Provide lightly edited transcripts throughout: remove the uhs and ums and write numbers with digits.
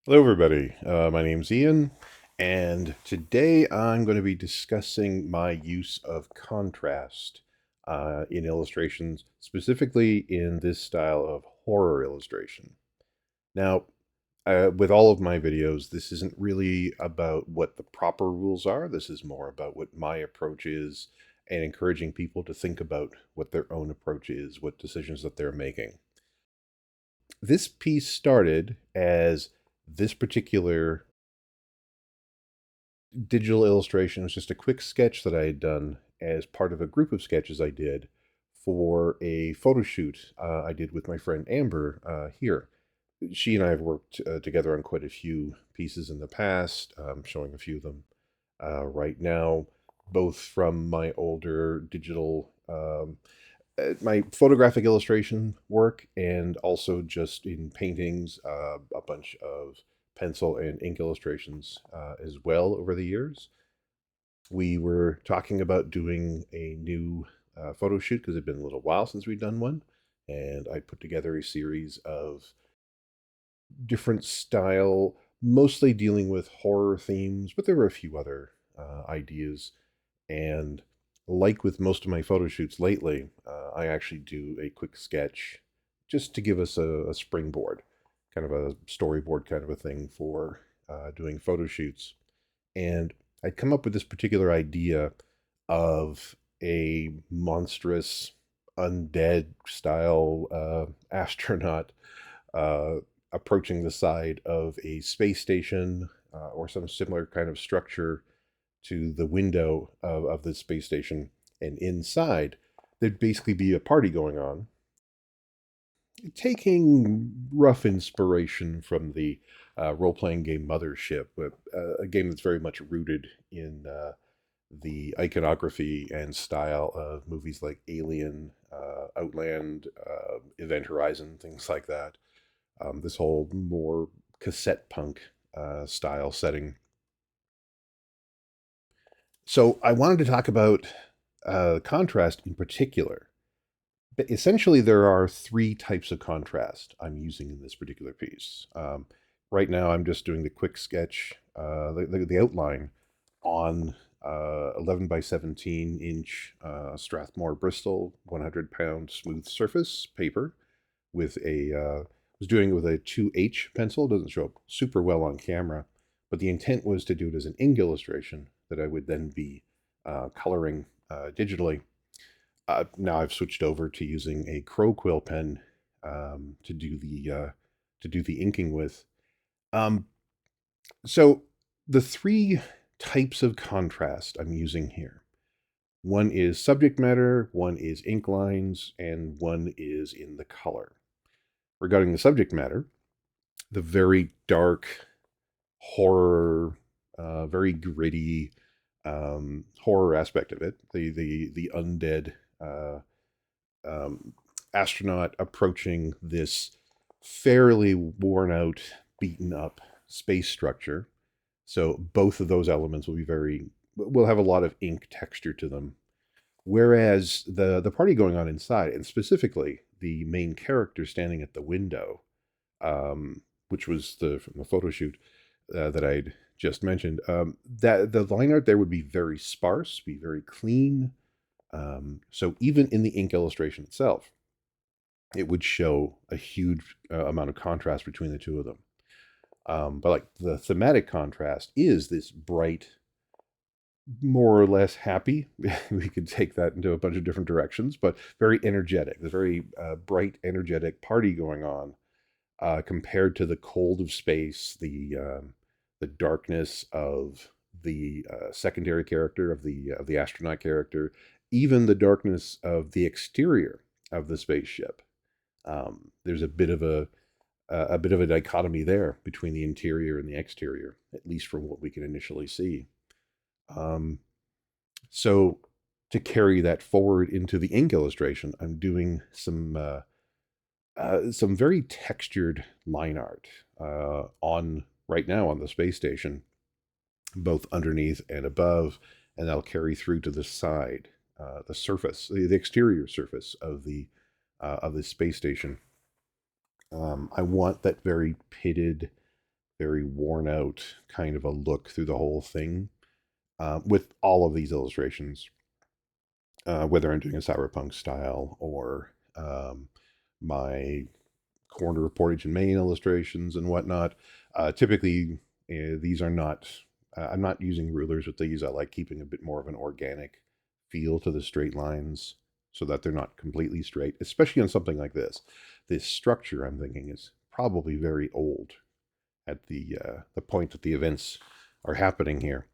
Hello, everybody. My name's Ian, and today I'm going to be discussing my use of contrast in illustrations, specifically in this style of horror illustration. Now, with all of my videos, this isn't really about what the proper rules are. This is more about what my approach is and encouraging people to think about what their own approach is, what decisions that they're making. This piece started as this particular digital illustration was just a quick sketch that I had done as part of a group of sketches I did for a photo shoot I did with my friend Amber here. She and I have worked together on quite a few pieces in the past, showing a few of them right now, both from my older digital, my photographic illustration work, and also just in paintings, a bunch of pencil and ink illustrations as well over the years. We were talking about doing a new photo shoot because it'd been a little while since we'd done one. And I put together a series of different style, mostly dealing with horror themes, but there were a few other ideas. And like with most of my photo shoots lately, I actually do a quick sketch just to give us a springboard, kind of a storyboard kind of a thing for doing photo shoots. And I'd come up with this particular idea of a monstrous undead style astronaut uh, approaching the side of a space station or some similar kind of structure to the window of the space station. And inside, there'd basically be a party going on, taking rough inspiration from the role-playing game Mothership, a game that's very much rooted in the iconography and style of movies like Alien, Outland, Event Horizon, things like that. This whole more cassette punk style setting. So I wanted to talk about contrast in particular. But essentially, there are three types of contrast I'm using in this particular piece. Right now, I'm just doing the quick sketch, the outline on 11 by 17 inch Strathmore Bristol 100-pound smooth surface paper with was doing it with a 2H pencil. It doesn't show up super well on camera, but the intent was to do it as an ink illustration that I would then be coloring digitally. Now I've switched over to using a crow quill pen to do the inking with. Um, so the three types of contrast I'm using here. One is subject matter, one is ink lines, and one is in the color. Regarding the subject matter, the very dark horror, very gritty horror aspect of it, the undead uh, um, astronaut approaching this fairly worn out, beaten up space structure. So both of those elements will have a lot of ink texture to them. Whereas the party going on inside, and specifically the main character standing at the window, which was the from the photo shoot that I'd just mentioned, that the line art there would be very sparse, be very clean. So even in the ink illustration itself, it would show a huge amount of contrast between the two of them. But like the thematic contrast is this bright, more or less happy. We could take that into a bunch of different directions, but very energetic. The very bright, energetic party going on compared to the cold of space, the darkness of the secondary character of the astronaut character, even the darkness of the exterior of the spaceship. There's a bit of a dichotomy there between the interior and the exterior, at least from what we can initially see. Um, so to carry that forward into the ink illustration, I'm doing some very textured line art on right now on the space station, both underneath and above, and that'll carry through to the side, the surface, the exterior surface of the space station. I want that very pitted, very worn out kind of a look through the whole thing with all of these illustrations, whether I'm doing a cyberpunk style or my corner of Portage and Maine illustrations and whatnot. Typically, these are not. I'm not using rulers with these. I like keeping a bit more of an organic feel to the straight lines so that they're not completely straight, especially on something like this. This structure, I'm thinking, is probably very old at the point that the events are happening here.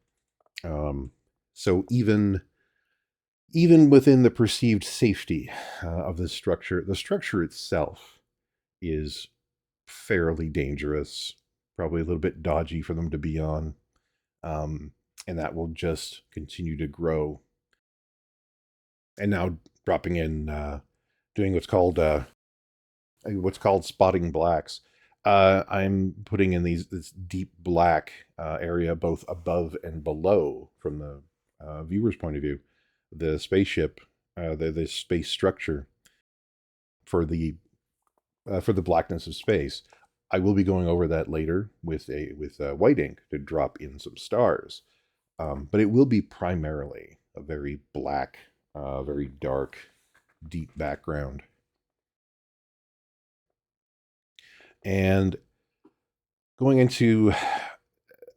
So even within the perceived safety of this structure, the structure itself is fairly dangerous, probably a little bit dodgy for them to be on. Um, and that will just continue to grow. And now dropping in, doing what's called spotting blacks. I'm putting in this deep black area both above and below from the viewer's point of view. The spaceship, the space structure for the blackness of space. I will be going over that later with white ink to drop in some stars, but it will be primarily a very black, very dark, deep background. And going into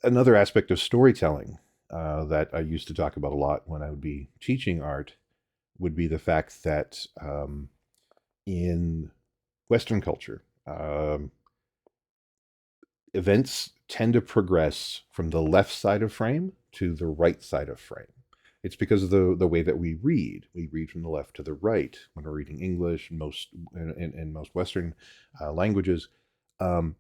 another aspect of storytelling that I used to talk about a lot when I would be teaching art would be the fact that in Western culture, events tend to progress from the left side of frame to the right side of frame. It's because of the way that we read. We read from the left to the right when we're reading English and most Western languages. Um,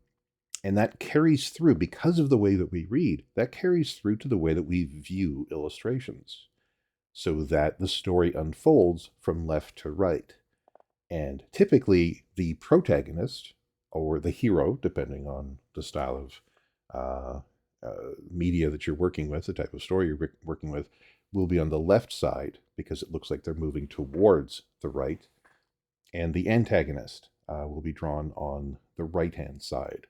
and that carries through because of the way that we read. That carries through to the way that we view illustrations so that the story unfolds from left to right. And typically, the protagonist or the hero, depending on the style of media that you're working with, the type of story you're working with, will be on the left side because it looks like they're moving towards the right. And the antagonist will be drawn on the right hand side.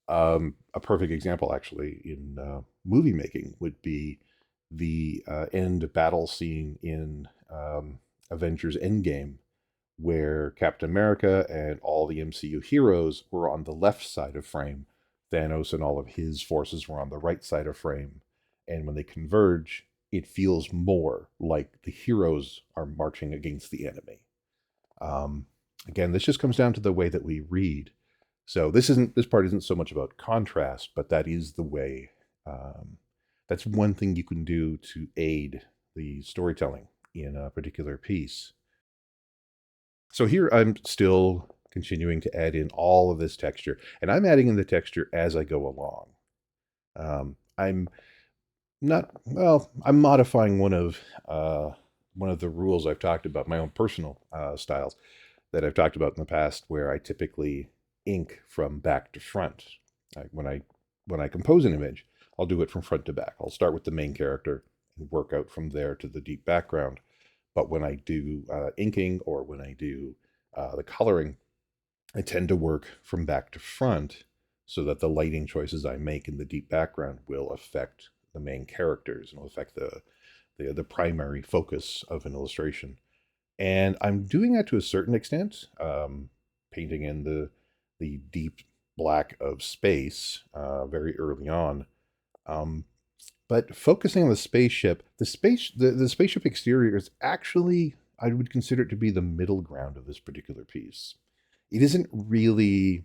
A perfect example, actually, in movie making would be the end battle scene in Avengers Endgame, where Captain America and all the MCU heroes were on the left side of frame. Thanos and all of his forces were on the right side of frame. And when they converge, it feels more like the heroes are marching against the enemy. Um, Again, this just comes down to the way that we read. So this part isn't so much about contrast, but that is the way. That's one thing you can do to aid the storytelling in a particular piece. So here I'm still continuing to add in all of this texture, and I'm adding in the texture as I go along. I'm not well. I'm modifying one of the rules I've talked about, my own personal styles that I've talked about in the past, where I typically ink from back to front. When I compose an image, I'll do it from front to back. I'll start with the main character and work out from there to the deep background. But when I do inking or when I do the coloring, I tend to work from back to front so that the lighting choices I make in the deep background will affect the main characters and will affect the primary focus of an illustration. And I'm doing that to a certain extent, painting in the deep black of space very early on. Um, but focusing on the spaceship, the spaceship exterior is actually, I would consider it to be the middle ground of this particular piece. It isn't really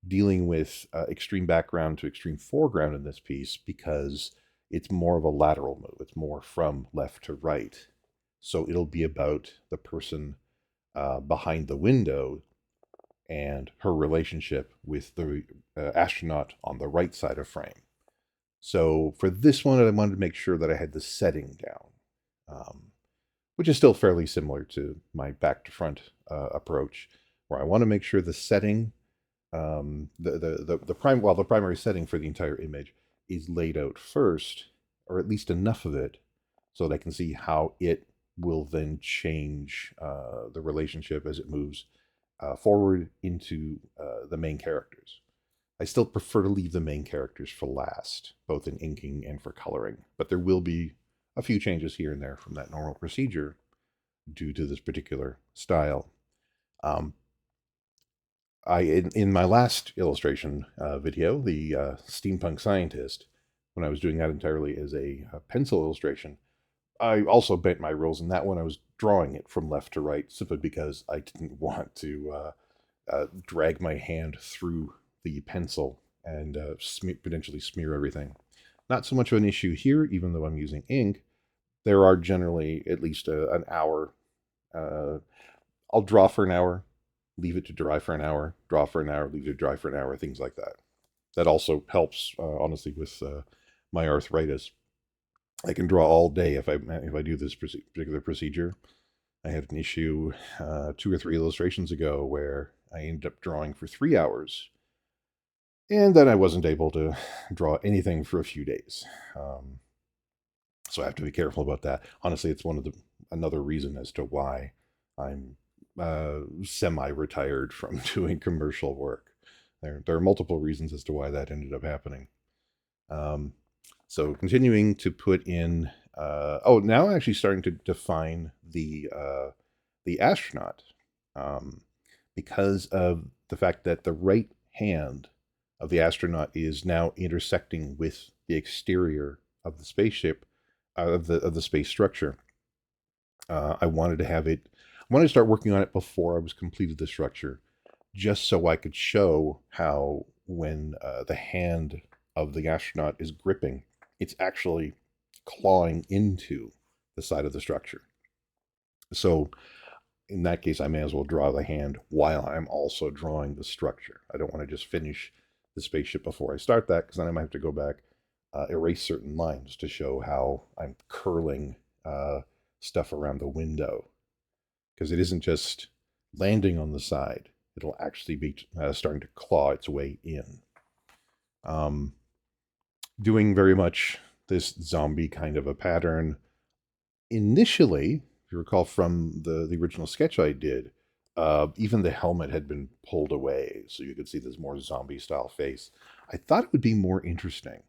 dealing with extreme background to extreme foreground in this piece because it's more of a lateral move. It's more from left to right. So it'll be about the person behind the window and her relationship with the astronaut on the right side of frame. So for this one, I wanted to make sure that I had the setting down, which is still fairly similar to my back to front approach, where I want to make sure the setting, the primary setting for the entire image is laid out first, or at least enough of it, so that I can see how it will then change the relationship as it moves forward into the main characters. I still prefer to leave the main characters for last, both in inking and for coloring, but there will be a few changes here and there from that normal procedure due to this particular style. Um, in my last illustration video, the steampunk scientist, when I was doing that entirely as a pencil illustration, I also bent my rules in that one. I was drawing it from left to right simply because I didn't want to drag my hand through the pencil and potentially smear everything. Not so much of an issue here, even though I'm using ink. There are generally at least an hour. I'll draw for an hour, leave it to dry for an hour, draw for an hour, leave it to dry for an hour, things like that. That also helps, honestly, with my arthritis. I can draw all day if I do this particular procedure. I had an issue 2 or 3 illustrations ago where I ended up drawing for 3 hours, and then I wasn't able to draw anything for a few days. So I have to be careful about that. Honestly, it's another reason as to why I'm semi-retired from doing commercial work. There are multiple reasons as to why that ended up happening. So continuing to put in, now I'm actually starting to define the astronaut, because of the fact that the right hand of the astronaut is now intersecting with the exterior of the spaceship, of the space structure. I wanted to start working on it before I was completed the structure, just so I could show how when the hand of the astronaut is gripping, it's actually clawing into the side of the structure. So in that case, I may as well draw the hand while I'm also drawing the structure. I don't want to just finish the spaceship before I start that, because then I might have to go back, erase certain lines to show how I'm curling stuff around the window. Because it isn't just landing on the side. It'll actually be starting to claw its way in. Doing very much this zombie kind of a pattern. Initially, if you recall from the original sketch I did, even the helmet had been pulled away, so you could see this more zombie-style face. I thought it would be more interesting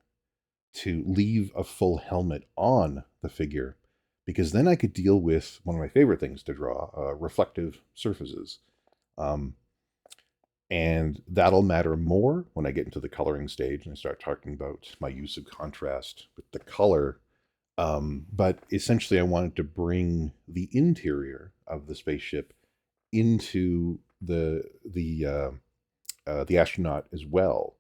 to leave a full helmet on the figure, because then I could deal with one of my favorite things to draw, reflective surfaces. And that'll matter more when I get into the coloring stage and I start talking about my use of contrast with the color. But essentially, I wanted to bring the interior of the spaceship into the astronaut as well,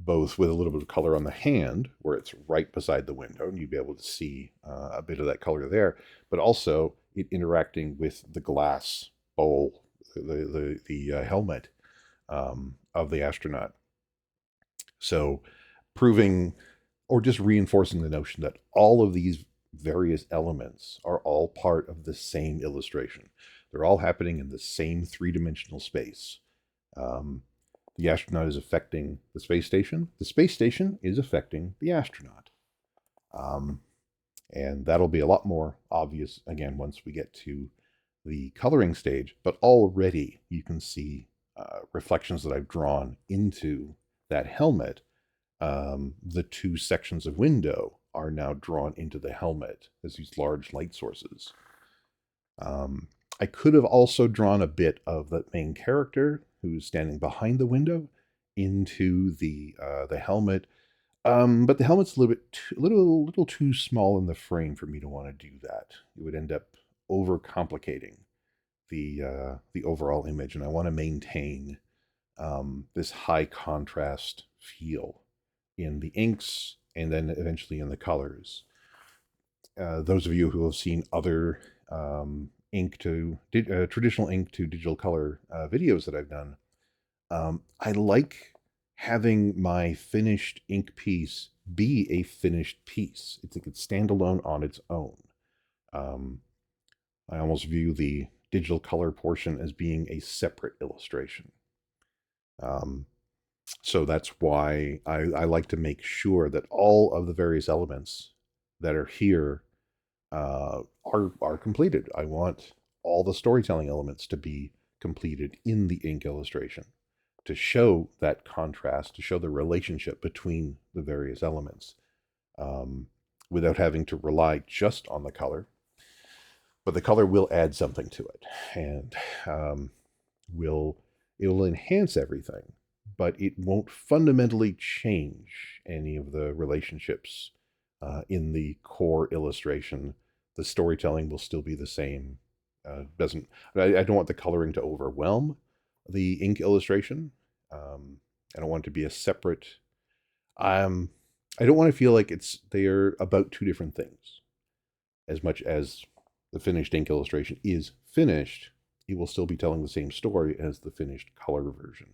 both with a little bit of color on the hand, where it's right beside the window, and you'd be able to see a bit of that color there, but also it interacting with the glass bowl, the helmet of the astronaut. So proving or just reinforcing the notion that all of these various elements are all part of the same illustration. They're all happening in the same three-dimensional space. The astronaut is affecting the space station. The space station is affecting the astronaut. And that'll be a lot more obvious, again, once we get to the coloring stage. But already you can see reflections that I've drawn into that helmet. The 2 sections of window are now drawn into the helmet as these large light sources. I could have also drawn a bit of the main character who's standing behind the window into the helmet, but the helmet's a little too small in the frame for me to want to do that. It would end up overcomplicating the overall image, and I want to maintain this high contrast feel in the inks and then eventually in the colors. Those of you who have seen other traditional ink to digital color videos that I've done, I like having my finished ink piece be a finished piece. It could stand alone on its own. I almost view the digital color portion as being a separate illustration. So that's why I like to make sure that all of the various elements that are here are completed. I want all the storytelling elements to be completed in the ink illustration. to show that contrast, to show the relationship between the various elements, without having to rely just on the color. But the color will add something to it, and will it will enhance everything, but it won't fundamentally change any of the relationships in the core illustration. The storytelling will still be the same. Doesn't I don't want the coloring to overwhelm the ink illustration. I don't want it to be a separate. I don't want to feel like they are about two different things. As much as the finished ink illustration is finished, it will still be telling the same story as the finished color version.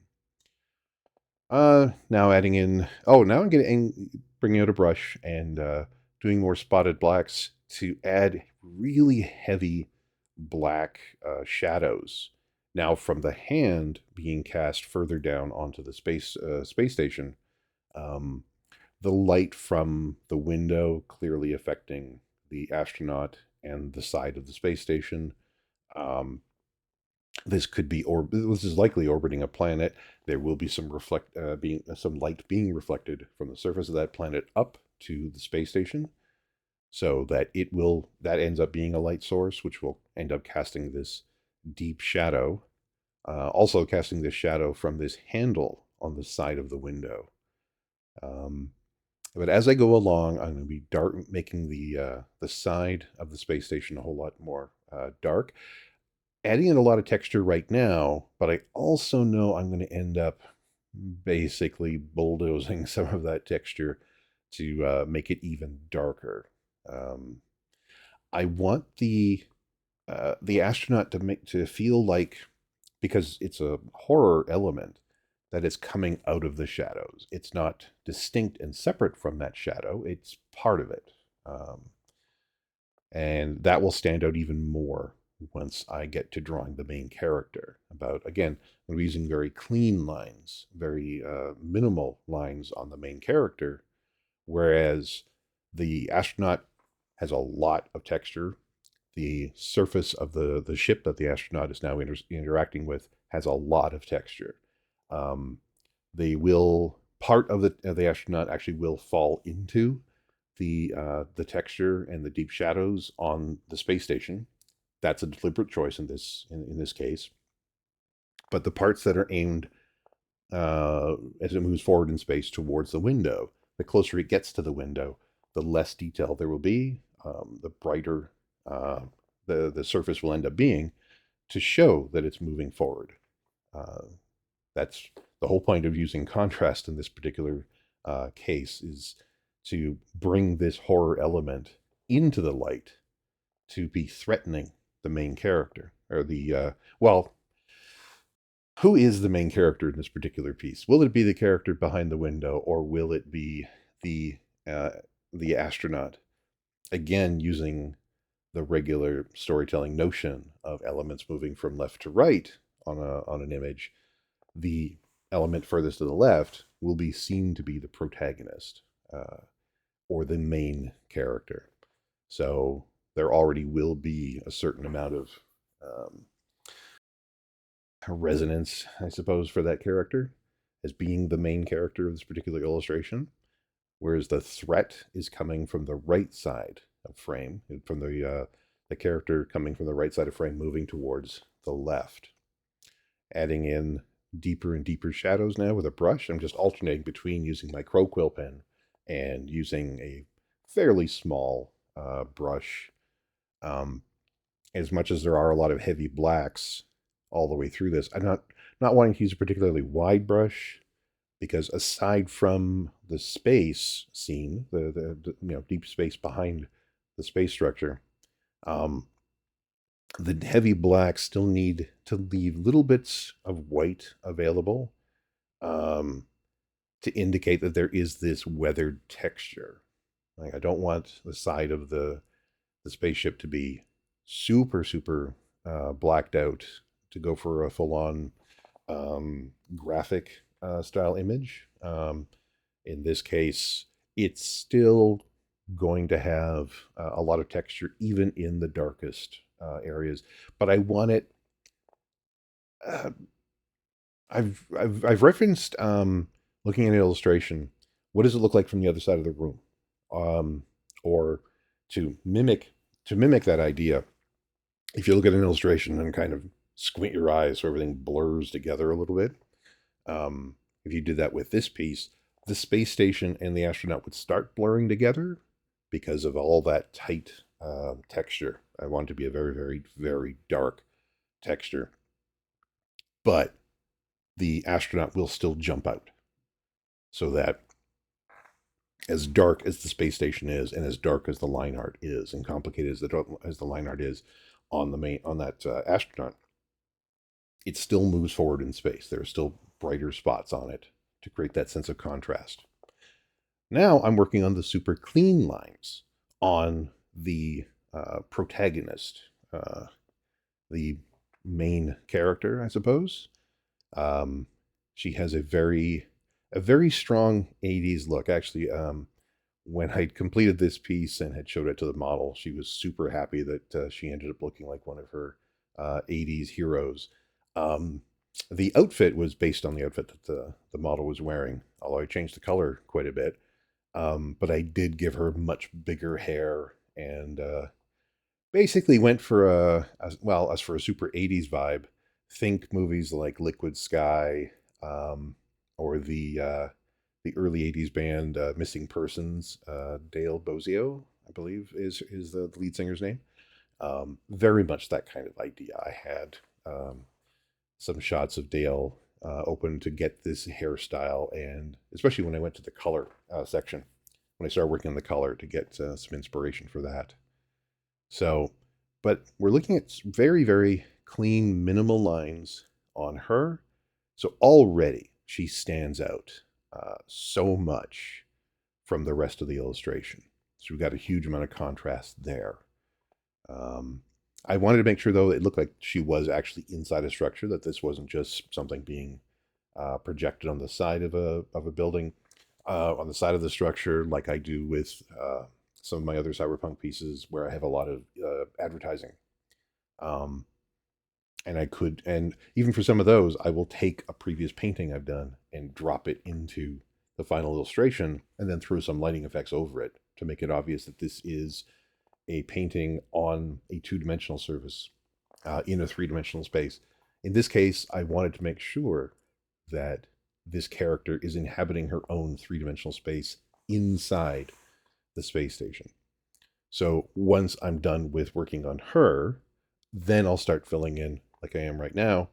Now adding in, now I'm bringing out a brush and doing more spotted blacks to add really heavy black shadows. Now from the hand being cast further down onto the space station, the light from the window clearly affecting the astronaut and the side of the space station. This is likely orbiting a planet. There will be some light being reflected from the surface of that planet up to the space station, so that that ends up being a light source, which will end up casting this deep shadow. Also casting this shadow from this handle on the side of the window. But as I go along, I'm going to be making the side of the space station a whole lot more dark, adding in a lot of texture right now. But I also know I'm going to end up basically bulldozing some of that texture to make it even darker. I want the astronaut to feel like, because it's a horror element, that is coming out of the shadows. It's not distinct and separate from that shadow. It's part of it. And that will stand out even more once I get to drawing the main character. Again, I'm using very clean lines, very minimal lines on the main character, whereas the astronaut has a lot of texture. The surface of the ship that the astronaut is now interacting with has a lot of texture. Part of the astronaut actually will fall into the texture and the deep shadows on the space station. That's a deliberate choice in this case. But the parts that are aimed as it moves forward in space towards the window, the closer it gets to the window, the less detail there will be, the brighter the surface will end up being, to show that it's moving forward. That's the whole point of using contrast in this particular case, is to bring this horror element into the light to be threatening the main character, or who is the main character in this particular piece? Will it be the character behind the window, or will it be the astronaut? Again, using the regular storytelling notion of elements moving from left to right on an image, the element furthest to the left will be seen to be the protagonist, or the main character. So there already will be a certain amount of resonance, I suppose, for that character as being the main character of this particular illustration, whereas the threat is coming from the right side of frame, from the character coming from the right side of frame, moving towards the left. Adding in deeper and deeper shadows now with a brush. I'm just alternating between using my Crow Quill pen and using a fairly small brush. As much as there are a lot of heavy blacks all the way through this, I'm not wanting to use a particularly wide brush, because aside from the space scene, the deep space behind the space structure, the heavy blacks still need to leave little bits of white available, to indicate that there is this weathered texture. Like, I don't want the side of the spaceship to be super blacked out to go for a full-on graphic style image. In this case, it's still going to have a lot of texture even in the darkest areas, but I want it I've referenced looking at an illustration. What does it look like from the other side of the room? Or to mimic that idea, if you look at an illustration and kind of squint your eyes so everything blurs together a little bit, if you did that with this piece, the space station and the astronaut would start blurring together because of all that tight texture. I want it to be a very, very, very dark texture, but the astronaut will still jump out, so that as dark as the space station is, and as dark as the line art is, and complicated as the line art is on that astronaut, it still moves forward in space. There are still brighter spots on it to create that sense of contrast. Now I'm working on the super clean lines on the protagonist, the main character, I suppose. She has a very strong 80s look. Actually, when I completed this piece and had showed it to the model, she was super happy that she ended up looking like one of her 80s heroes. The outfit was based on the outfit that the model was wearing, although I changed the color quite a bit. But I did give her much bigger hair and basically went for as for a super 80s vibe. Think movies like Liquid Sky, or the early 80s band Missing Persons. Dale Bozio, I believe, is the lead singer's name. Very much that kind of idea. I had some shots of Dale open to get this hairstyle, and especially when I went to the color section, when I started working on the color to get some inspiration for that. So, but we're looking at very, very clean, minimal lines on her. So already she stands out so much from the rest of the illustration. So we've got a huge amount of contrast there. I wanted to make sure, though, it looked like she was actually inside a structure, that this wasn't just something being projected on the side of a building, on the side of the structure, like I do with some of my other cyberpunk pieces where I have a lot of advertising. And even for some of those, I will take a previous painting I've done and drop it into the final illustration and then throw some lighting effects over it to make it obvious that this is a painting on a two-dimensional surface in a three-dimensional space. In this case, I wanted to make sure that this character is inhabiting her own three-dimensional space inside the space station. So once I'm done with working on her, then I'll start filling in, like I am right now,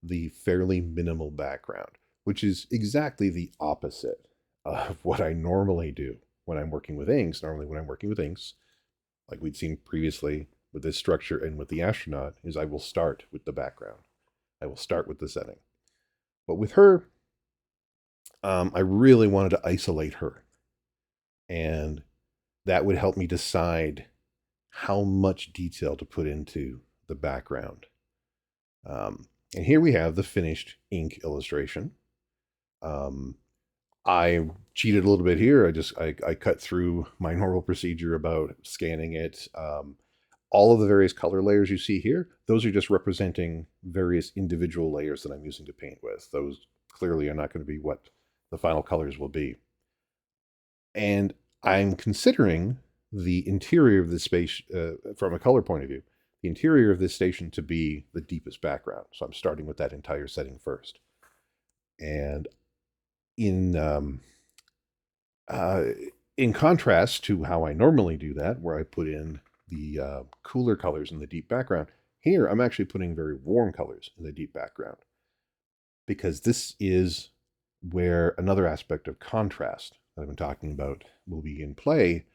the fairly minimal background, which is exactly the opposite of what I normally do when I'm working with inks. Normally, when I'm working with inks, like we'd seen previously with this structure and with the astronaut, is I will start with the background. I will start with the setting. But with her, I really wanted to isolate her. And that would help me decide how much detail to put into the background. And here we have the finished ink illustration. I cheated a little bit here. I cut through my normal procedure about scanning it. All of the various color layers you see here, those are just representing various individual layers that I'm using to paint with. Those clearly are not going to be what the final colors will be. And I'm considering the interior of this space, from a color point of view, the interior of this station to be the deepest background. So I'm starting with that entire setting first. And in contrast to how I normally do that, where I put in the cooler colors in the deep background, here I'm actually putting very warm colors in the deep background, because this is where another aspect of contrast that I've been talking about will be in play.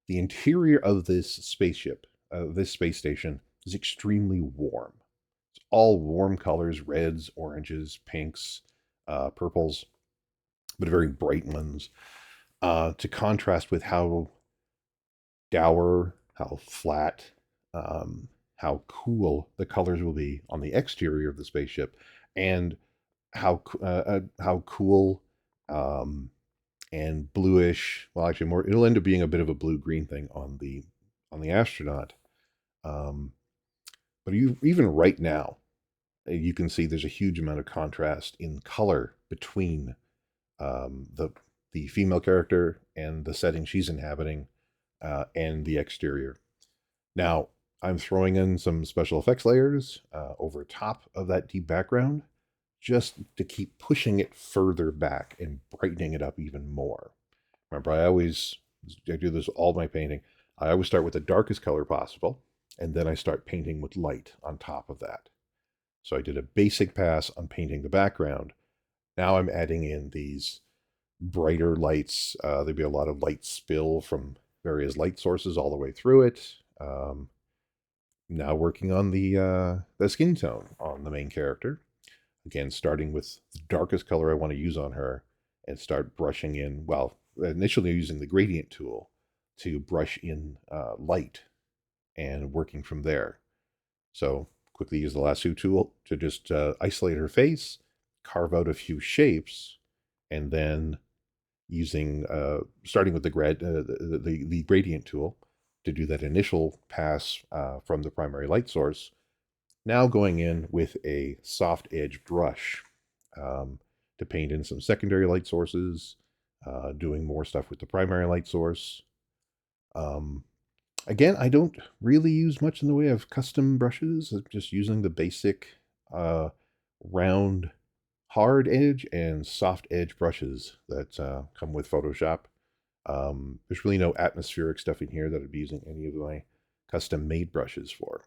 The interior of this spaceship, this space station, is extremely warm. It's all warm colors: reds, oranges, pinks, purples, but very bright ones, to contrast with how dour, how flat, how cool the colors will be on the exterior of the spaceship, and how cool and bluish. Well, actually, more. It'll end up being a bit of a blue-green thing on the astronaut. But even right now, you can see there's a huge amount of contrast in color between the female character and the setting she's inhabiting, and the exterior. Now, I'm throwing in some special effects layers over top of that deep background, just to keep pushing it further back and brightening it up even more. Remember, I do this all my painting. I always start with the darkest color possible, and then I start painting with light on top of that. So I did a basic pass on painting the background. Now I'm adding in these brighter lights. There'd be a lot of light spill from various light sources all the way through it. Now working on the skin tone on the main character. Again, starting with the darkest color I want to use on her and start brushing in, well, initially using the gradient tool to brush in light and working from there. So quickly use the lasso tool to just isolate her face, carve out a few shapes, and then using, starting with the gradient tool to do that initial pass from the primary light source. Now going in with a soft edge brush to paint in some secondary light sources, doing more stuff with the primary light source. Again, I don't really use much in the way of custom brushes. I'm just using the basic round hard edge and soft edge brushes that come with Photoshop. There's really no atmospheric stuff in here that I'd be using any of my custom made brushes for.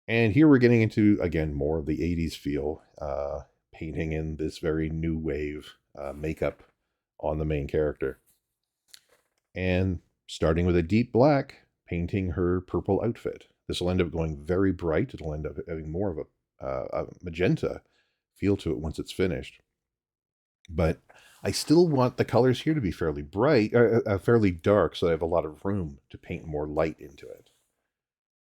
And here we're getting into, again, more of the 80s feel, painting in this very new wave makeup on the main character. And starting with a deep black, painting her purple outfit. This will end up going very bright. It'll end up having more of a magenta feel to it once it's finished. But I still want the colors here to be fairly bright, fairly dark, so I have a lot of room to paint more light into it.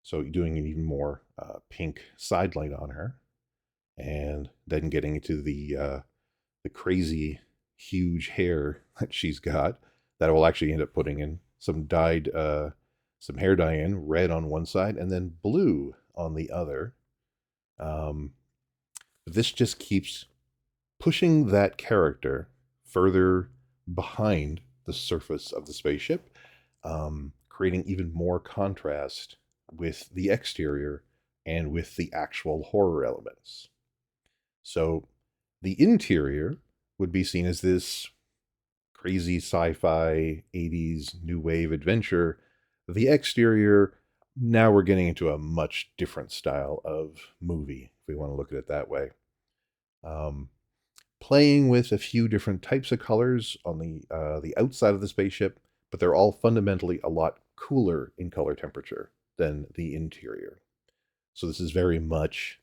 So doing an even more pink side light on her, and then getting into the crazy huge hair that she's got, that I will actually end up putting in some dyed, some hair dye in, red on one side and then blue on the other. This just keeps pushing that character further behind the surface of the spaceship, creating even more contrast with the exterior and with the actual horror elements. So the interior would be seen as this crazy sci-fi 80s new wave adventure. The exterior, now we're getting into a much different style of movie, if we want to look at it that way. Playing with a few different types of colors on the outside of the spaceship, but they're all fundamentally a lot cooler in color temperature than the interior. So this is very much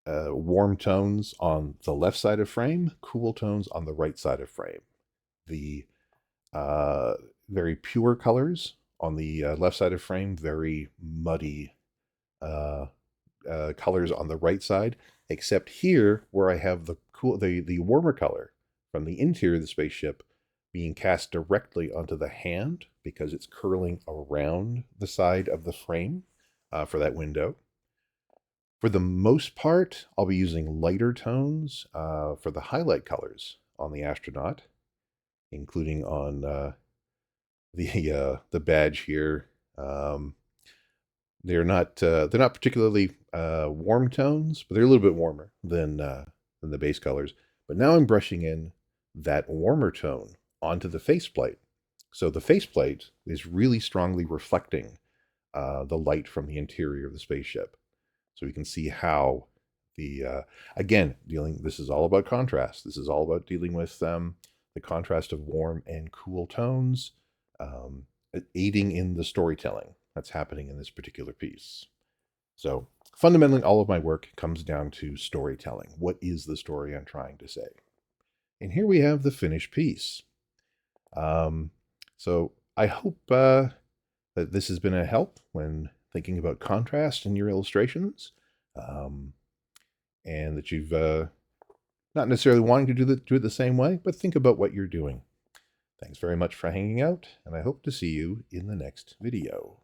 warm tones on the left side of frame, cool tones on the right side of frame. The very pure colors on the left side of frame, very muddy colors on the right side, except here where I have the warmer color from the interior of the spaceship being cast directly onto the hand because it's curling around the side of the frame for that window. For the most part, I'll be using lighter tones for the highlight colors on the astronaut, including on the badge here. They're not particularly warm tones, but they're a little bit warmer than the base colors. But now I'm brushing in that warmer tone onto the faceplate. So the faceplate is really strongly reflecting the light from the interior of the spaceship. So we can see how again, this is all about contrast. This is all about dealing with the contrast of warm and cool tones, aiding in the storytelling that's happening in this particular piece. So fundamentally, all of my work comes down to storytelling. What is the story I'm trying to say? And here we have the finished piece. So I hope that this has been a help when thinking about contrast in your illustrations, and that you've not necessarily wanting to do it the same way, but think about what you're doing. Thanks very much for hanging out, and I hope to see you in the next video.